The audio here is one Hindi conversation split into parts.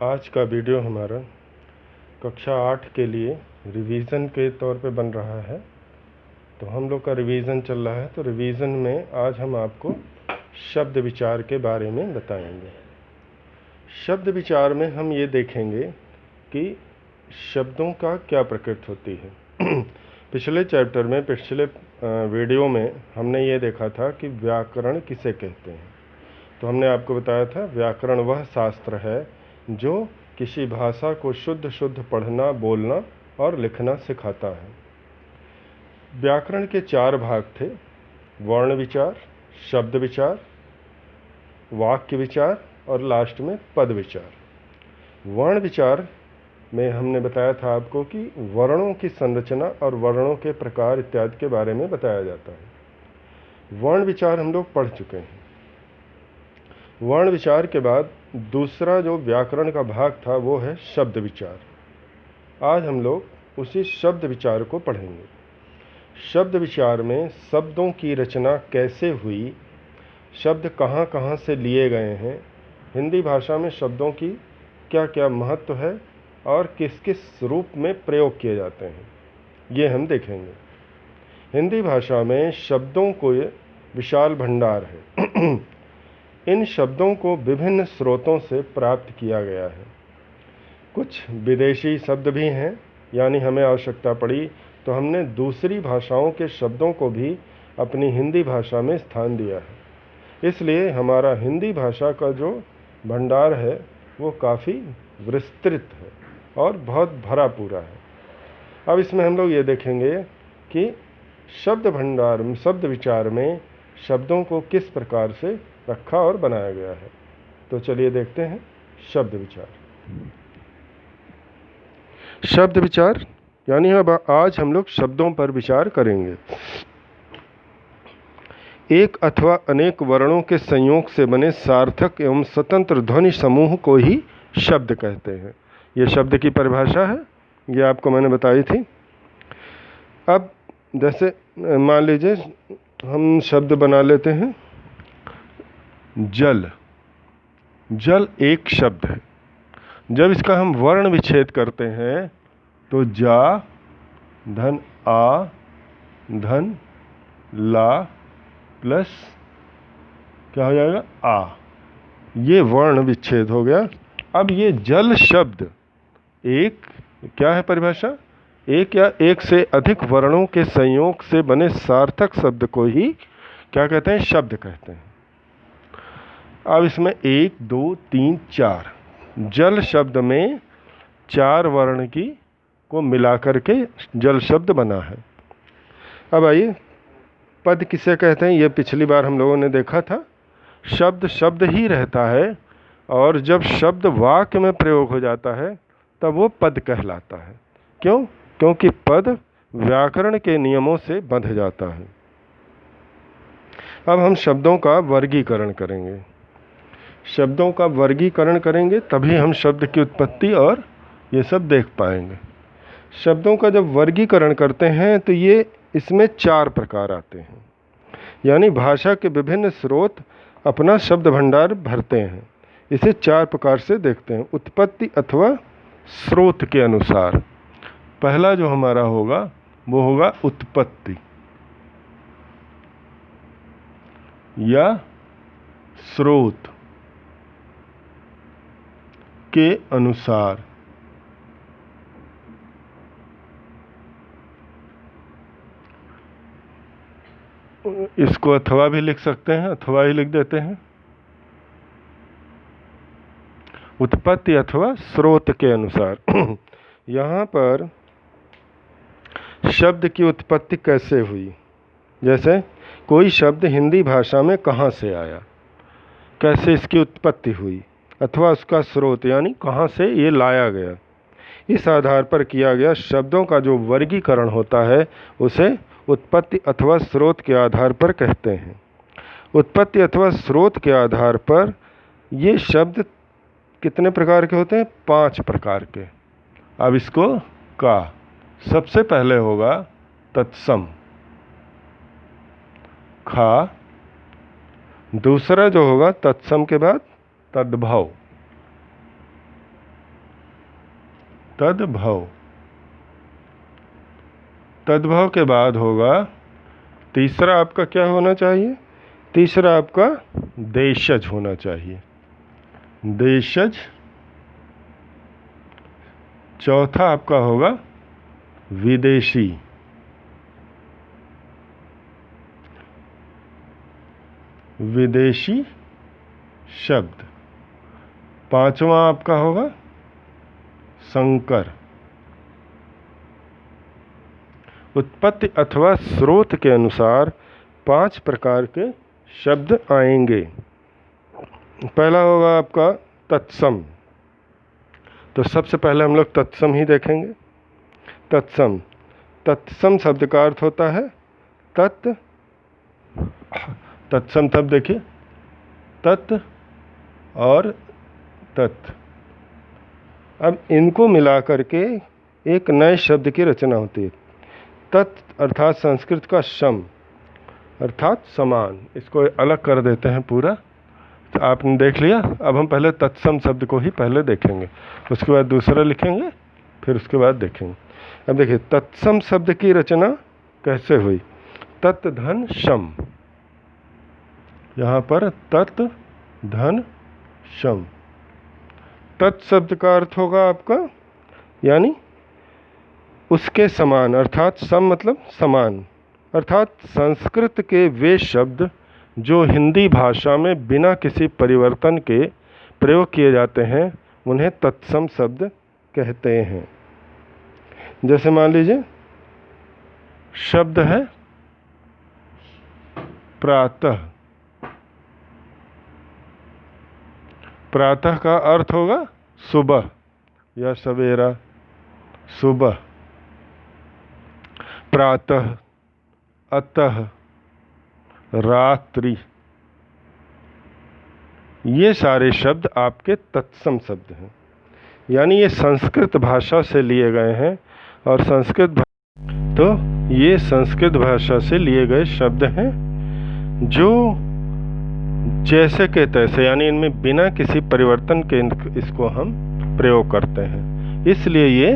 आज का वीडियो हमारा कक्षा 8 के लिए रिवीज़न के तौर पे बन रहा है। तो हम लोग का रिवीज़न चल रहा है, तो रिवीज़न में आज हम आपको शब्द विचार के बारे में बताएंगे। शब्द विचार में हम ये देखेंगे कि शब्दों का क्या प्रकृति होती है। पिछले चैप्टर में, पिछले वीडियो में हमने ये देखा था कि व्याकरण किसे कहते हैं। तो हमने आपको बताया था व्याकरण वह शास्त्र है जो किसी भाषा को शुद्ध शुद्ध पढ़ना, बोलना और लिखना सिखाता है। व्याकरण के 4 भाग थे: वर्ण विचार, शब्द विचार, वाक्य विचार और लास्ट में पद विचार। वर्ण विचार में हमने बताया था आपको कि वर्णों की संरचना और वर्णों के प्रकार इत्यादि के बारे में बताया जाता है। वर्ण विचार हम लोग पढ़ चुके हैं। वर्ण विचार के बाद दूसरा जो व्याकरण का भाग था वो है शब्द विचार। आज हम लोग उसी शब्द विचार को पढ़ेंगे। शब्द विचार में शब्दों की रचना कैसे हुई, शब्द कहाँ कहाँ से लिए गए हैं, हिंदी भाषा में शब्दों की क्या क्या महत्व है और किस किस रूप में प्रयोग किए जाते हैं, ये हम देखेंगे। हिंदी भाषा में शब्दों को विशाल भंडार है। इन शब्दों को विभिन्न स्रोतों से प्राप्त किया गया है। कुछ विदेशी शब्द भी हैं, यानी हमें आवश्यकता पड़ी तो हमने दूसरी भाषाओं के शब्दों को भी अपनी हिंदी भाषा में स्थान दिया है। इसलिए हमारा हिंदी भाषा का जो भंडार है वो काफ़ी विस्तृत है और बहुत भरा पूरा है। अब इसमें हम लोग ये देखेंगे कि शब्द भंडार, शब्द विचार में शब्दों को किस प्रकार से रखा और बनाया गया है। तो चलिए देखते हैं शब्द विचार। शब्द विचार यानी अब आज हम लोग शब्दों पर विचार करेंगे। एक अथवा अनेक वर्णों के संयोग से बने सार्थक एवं स्वतंत्र ध्वनि समूह को ही शब्द कहते हैं। ये शब्द की परिभाषा है, ये आपको मैंने बताई थी। अब जैसे मान लीजिए हम शब्द बना लेते हैं जल। जल एक शब्द है। जब इसका हम वर्ण विच्छेद करते हैं तो जा धन आ धन ला प्लस क्या हो जाएगा आ, ये वर्ण विच्छेद हो गया। अब ये जल शब्द एक क्या है परिभाषा, एक या एक से अधिक वर्णों के संयोग से बने सार्थक शब्द को ही क्या कहते हैं, शब्द कहते हैं। अब इसमें 1 2 3 4 जल शब्द में 4 वर्ण की को मिलाकर के जल शब्द बना है। अब आइए पद किसे कहते हैं, ये पिछली बार हम लोगों ने देखा था। शब्द शब्द ही रहता है और जब शब्द वाक्य में प्रयोग हो जाता है तब वो पद कहलाता है। क्यों? क्योंकि पद व्याकरण के नियमों से बंध जाता है। अब हम शब्दों का वर्गीकरण करेंगे। शब्दों का वर्गीकरण करेंगे तभी हम शब्द की उत्पत्ति और ये सब देख पाएंगे। शब्दों का जब वर्गीकरण करते हैं तो ये इसमें 4 प्रकार आते हैं, यानी भाषा के विभिन्न स्रोत अपना शब्द भंडार भरते हैं। इसे 4 प्रकार से देखते हैं, उत्पत्ति अथवा स्रोत के अनुसार। पहला जो हमारा होगा वो होगा उत्पत्ति या स्रोत के अनुसार। इसको अथवा भी लिख सकते हैं, अथवा ही लिख देते हैं, उत्पत्ति अथवा स्रोत के अनुसार। यहाँ पर शब्द की उत्पत्ति कैसे हुई, जैसे कोई शब्द हिंदी भाषा में कहाँ से आया, कैसे इसकी उत्पत्ति हुई, अथवा उसका स्रोत यानी कहाँ से ये लाया गया। इस आधार पर किया गया शब्दों का जो वर्गीकरण होता है उसे उत्पत्ति अथवा स्रोत के आधार पर कहते हैं। उत्पत्ति अथवा स्रोत के आधार पर ये शब्द कितने प्रकार के होते हैं? 5 प्रकार के। अब इसको का सबसे पहले होगा तत्सम, खा, दूसरा जो होगा तत्सम के बाद तद्भव, तद्भव। तद्भव के बाद होगा तीसरा आपका क्या होना चाहिए? तीसरा आपका देशज होना चाहिए, देशज। चौथा आपका होगा विदेशी, विदेशी शब्द। पांचवा आपका होगा संकर। उत्पत्ति अथवा स्रोत के अनुसार 5 प्रकार के शब्द आएंगे। पहला होगा आपका तत्सम। तो सबसे पहले हम लोग तत्सम ही देखेंगे। तत्सम, तत्सम शब्द का अर्थ होता है तत्सम शब्द देखिए, तत् और तत्। अब इनको मिला करके एक नए शब्द की रचना होती है। तत् अर्थात संस्कृत का सम अर्थात समान। इसको अलग कर देते हैं पूरा। तो आपने देख लिया। अब हम पहले तत्सम शब्द को ही पहले देखेंगे, उसके बाद दूसरा लिखेंगे, फिर उसके बाद देखेंगे। अब देखिए तत्सम शब्द की रचना कैसे हुई। तत् धन शम, यहाँ पर तत् धन शम। तत् शब्द का अर्थ होगा आपका यानी उसके समान, अर्थात सम मतलब समान। अर्थात संस्कृत के वे शब्द जो हिंदी भाषा में बिना किसी परिवर्तन के प्रयोग किए जाते हैं उन्हें तत्सम शब्द कहते हैं। जैसे मान लीजिए शब्द है प्रातः। प्रातः का अर्थ होगा सुबह या सवेरा, सुबह। प्रातः, अतः, रात्रि, ये सारे शब्द आपके तत्सम शब्द हैं। यानी ये संस्कृत भाषा से लिए गए हैं और तो ये संस्कृत भाषा से लिए गए शब्द हैं जो जैसे के तैसे, यानी इनमें बिना किसी परिवर्तन के इसको हम प्रयोग करते हैं, इसलिए ये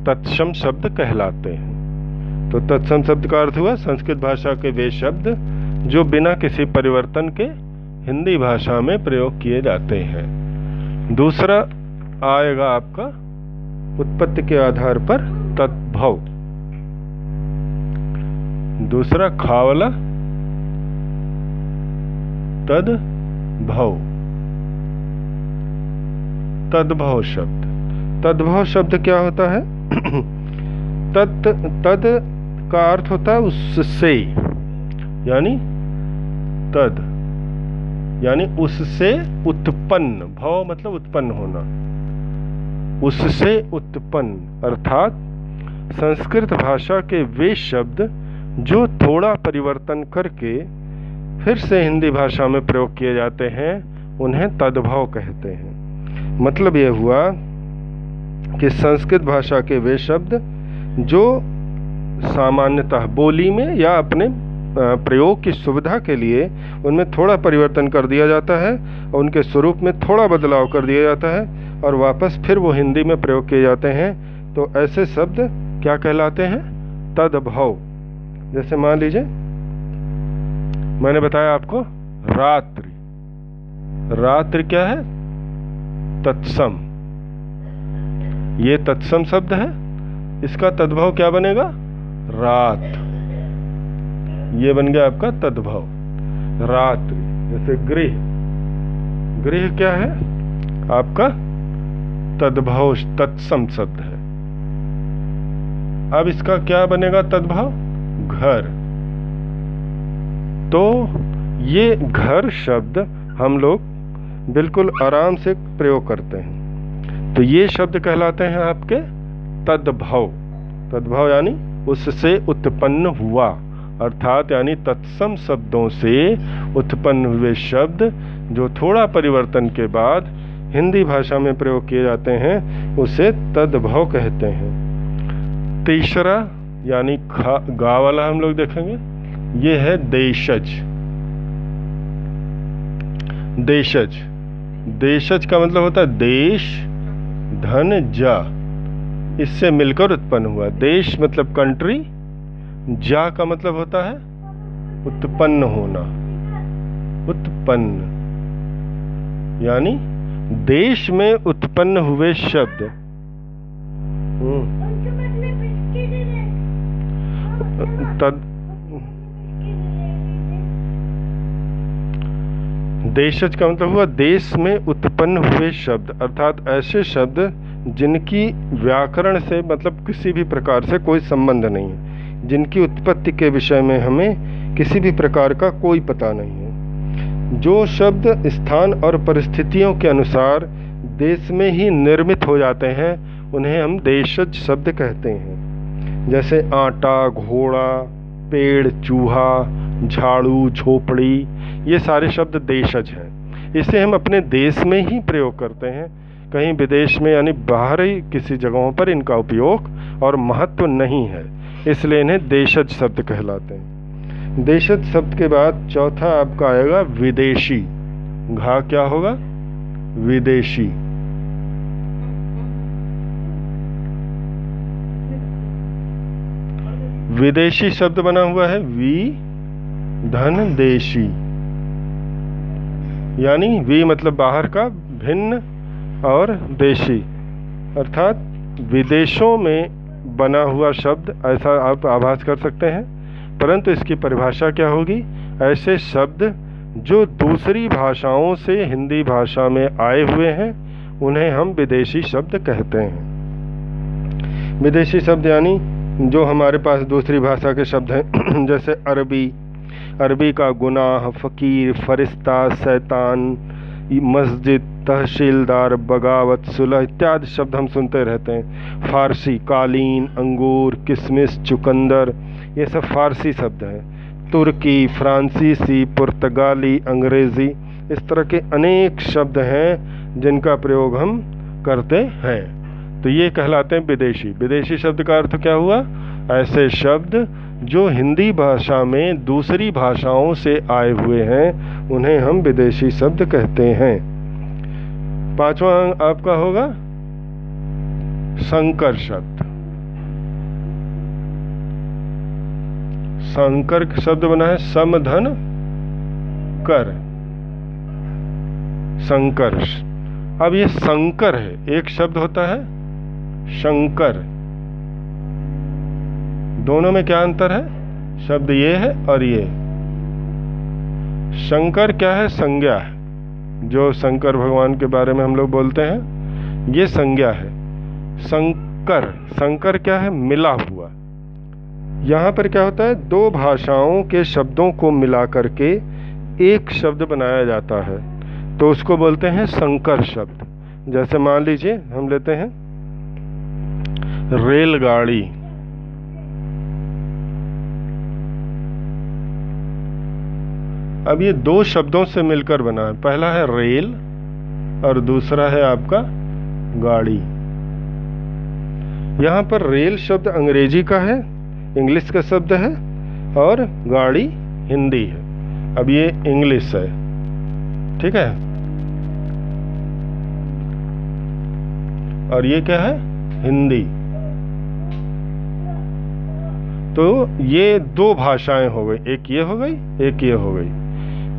तत्सम शब्द कहलाते हैं। तो तत्सम शब्द का अर्थ हुआ संस्कृत भाषा के वे शब्द जो बिना किसी परिवर्तन के हिंदी भाषा में प्रयोग किए जाते हैं। दूसरा आएगा आपका उत्पत्ति के आधार पर तद्भव। दूसरा खावला तद्भव। तद्भव शब्द, तद्भव शब्द क्या होता है? तद का अर्थ होता है उससे, यानी तद यानी उससे उत्पन्न। भव मतलब उत्पन्न होना, उससे उत्पन्न। अर्थात संस्कृत भाषा के वे शब्द जो थोड़ा परिवर्तन करके फिर से हिंदी भाषा में प्रयोग किए जाते हैं उन्हें तद्भव कहते हैं। मतलब ये हुआ कि संस्कृत भाषा के वे शब्द जो सामान्यतः बोली में या अपने प्रयोग की सुविधा के लिए उनमें थोड़ा परिवर्तन कर दिया जाता है और उनके स्वरूप में थोड़ा बदलाव कर दिया जाता है और वापस फिर वो हिंदी में प्रयोग किए जाते हैं, तो ऐसे शब्द क्या कहलाते हैं? तद्भव। जैसे मान लीजिए मैंने बताया आपको रात्रि। रात्रि क्या है? तत्सम। ये तत्सम शब्द है, इसका तद्भव क्या बनेगा? रात। ये बन गया आपका तद्भव रात्रि। जैसे गृह, गृह क्या है? आपका तद्भव तत्सम शब्द है। अब इसका क्या बनेगा तद्भव? घर। तो ये घर शब्द हम लोग बिल्कुल आराम से प्रयोग करते हैं, तो ये शब्द कहलाते हैं आपके तद्भव। तद्भव यानी उससे उत्पन्न हुआ, अर्थात यानी तत्सम शब्दों से उत्पन्न हुए शब्द जो थोड़ा परिवर्तन के बाद हिंदी भाषा में प्रयोग किए जाते हैं उसे तद्भव कहते हैं। तीसरा यानी गा वाला हम लोग देखेंगे, ये है देशज। देशज, देशज का मतलब होता है देश धन जा। इससे मिलकर उत्पन्न हुआ। देश मतलब कंट्री, जा का मतलब होता है उत्पन्न होना, उत्पन्न यानी देश में उत्पन्न हुए शब्द। देशज का मतलब हुआ देश में उत्पन्न हुए शब्द, अर्थात ऐसे शब्द जिनकी व्याकरण से मतलब किसी भी प्रकार से कोई संबंध नहीं है, जिनकी उत्पत्ति के विषय में हमें किसी भी प्रकार का कोई पता नहीं है। जो शब्द स्थान और परिस्थितियों के अनुसार देश में ही निर्मित हो जाते हैं उन्हें हम देशज शब्द कहते हैं। जैसे आटा, घोड़ा, पेड़, चूहा, झाड़ू, झोपड़ी, ये सारे शब्द देशज हैं। इसे हम अपने देश में ही प्रयोग करते हैं, कहीं विदेश में यानी बाहरी किसी जगहों पर इनका उपयोग और महत्व नहीं है, इसलिए इन्हें देशज शब्द कहलाते हैं। देशज शब्द के बाद चौथा आपका आएगा विदेशी। घा क्या होगा? विदेशी। विदेशी शब्द बना हुआ है वी धन देशी, यानी वी मतलब बाहर का, भिन्न और देशी अर्थात विदेशों में बना हुआ शब्द, ऐसा आप आभास कर सकते हैं। परंतु इसकी परिभाषा क्या होगी? ऐसे शब्द जो दूसरी भाषाओं से हिंदी भाषा में आए हुए हैं उन्हें हम विदेशी शब्द कहते हैं। विदेशी शब्द यानी जो हमारे पास दूसरी भाषा के शब्द हैं जैसे अरबी, अरबी का गुनाह, फ़कीर, फरिश्ता, शैतान, मस्जिद, तहसीलदार, बगावत, सुलह इत्यादि शब्द हम सुनते रहते हैं। फारसी, कालीन, अंगूर, किशमिश, चुकंदर, ये सब फारसी शब्द हैं। तुर्की, फ्रांसीसी, पुर्तगाली, अंग्रेज़ी, इस तरह के अनेक शब्द हैं जिनका प्रयोग हम करते हैं, तो ये कहलाते हैं विदेशी। विदेशी शब्द का अर्थ क्या हुआ? ऐसे शब्द जो हिंदी भाषा में दूसरी भाषाओं से आए हुए हैं उन्हें हम विदेशी शब्द कहते हैं। पांचवा आपका होगा संकर शब्द। संकर शब्द बना है सम धन कर, संकर। अब ये संकर है, एक शब्द होता है शंकर, दोनों में क्या अंतर है? शब्द ये है और ये। शंकर क्या है? संज्ञा है, जो शंकर भगवान के बारे में हम लोग बोलते हैं ये संज्ञा है। संकर, संकर क्या है? मिला हुआ। यहाँ पर क्या होता है? दो भाषाओं के शब्दों को मिला करके एक शब्द बनाया जाता है, तो उसको बोलते हैं संकर शब्द। जैसे मान लीजिए हम लेते हैं रेलगाड़ी, अब ये दो शब्दों से मिलकर बना है, पहला है रेल और दूसरा है आपका गाड़ी। यहाँ पर रेल शब्द अंग्रेजी का है, इंग्लिश का शब्द है, और गाड़ी हिंदी है। अब ये इंग्लिश है, ठीक है, और ये क्या है? हिंदी। तो ये दो भाषाएं हो गई, एक ये हो गई, एक ये हो गई।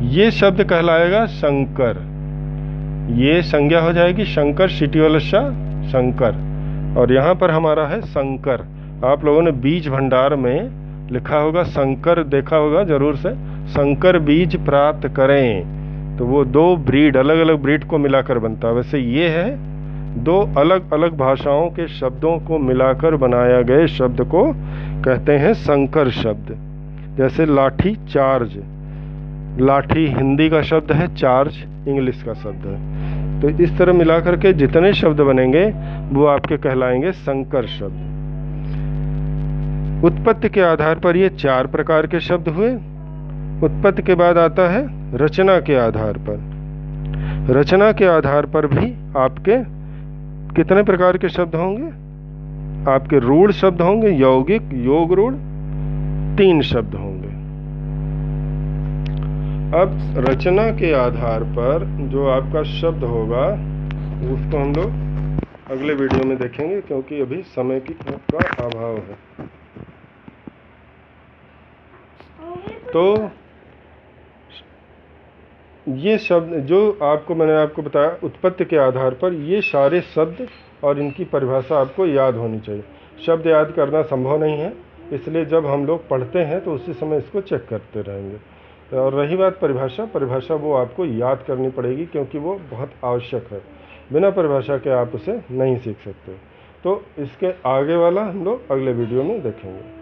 ये शब्द कहलाएगा संकर, ये संज्ञा हो जाएगी शंकर, सिटी वाला शाह, शंकर। और यहाँ पर हमारा है संकर। आप लोगों ने बीज भंडार में लिखा होगा संकर, देखा होगा जरूर से, संकर बीज प्राप्त करें, तो वो दो ब्रीड, अलग अलग ब्रीड को मिलाकर बनता है। वैसे ये है दो अलग अलग भाषाओं के शब्दों को मिलाकर बनाया गए शब्द को कहते हैं संकर शब्द। जैसे लाठी, चार्ज, लाठी हिंदी का शब्द है, चार्ज इंग्लिश का शब्द है। तो इस तरह मिलाकर के जितने शब्द बनेंगे वो आपके कहलाएंगे संकर शब्द। उत्पत्ति के आधार पर ये चार प्रकार के शब्द हुए। उत्पत्ति के बाद आता है रचना के आधार पर। रचना के आधार पर भी आपके कितने प्रकार के शब्द होंगे? आपके रूढ़ शब्द होंगे, यौगिक, योग रूढ़, 3 शब्द होंगे। अब रचना के आधार पर जो आपका शब्द होगा उसको हम लोग अगले वीडियो में देखेंगे, क्योंकि अभी समय का अभाव है। तो ये शब्द जो मैंने आपको बताया, उत्पत्ति के आधार पर ये सारे शब्द और इनकी परिभाषा आपको याद होनी चाहिए। शब्द याद करना संभव नहीं है, इसलिए जब हम लोग पढ़ते हैं तो उसी समय इसको चेक करते रहेंगे। और रही बात परिभाषा वो आपको याद करनी पड़ेगी, क्योंकि वो बहुत आवश्यक है। बिना परिभाषा के आप उसे नहीं सीख सकते। तो इसके आगे वाला हम लोग अगले वीडियो में देखेंगे।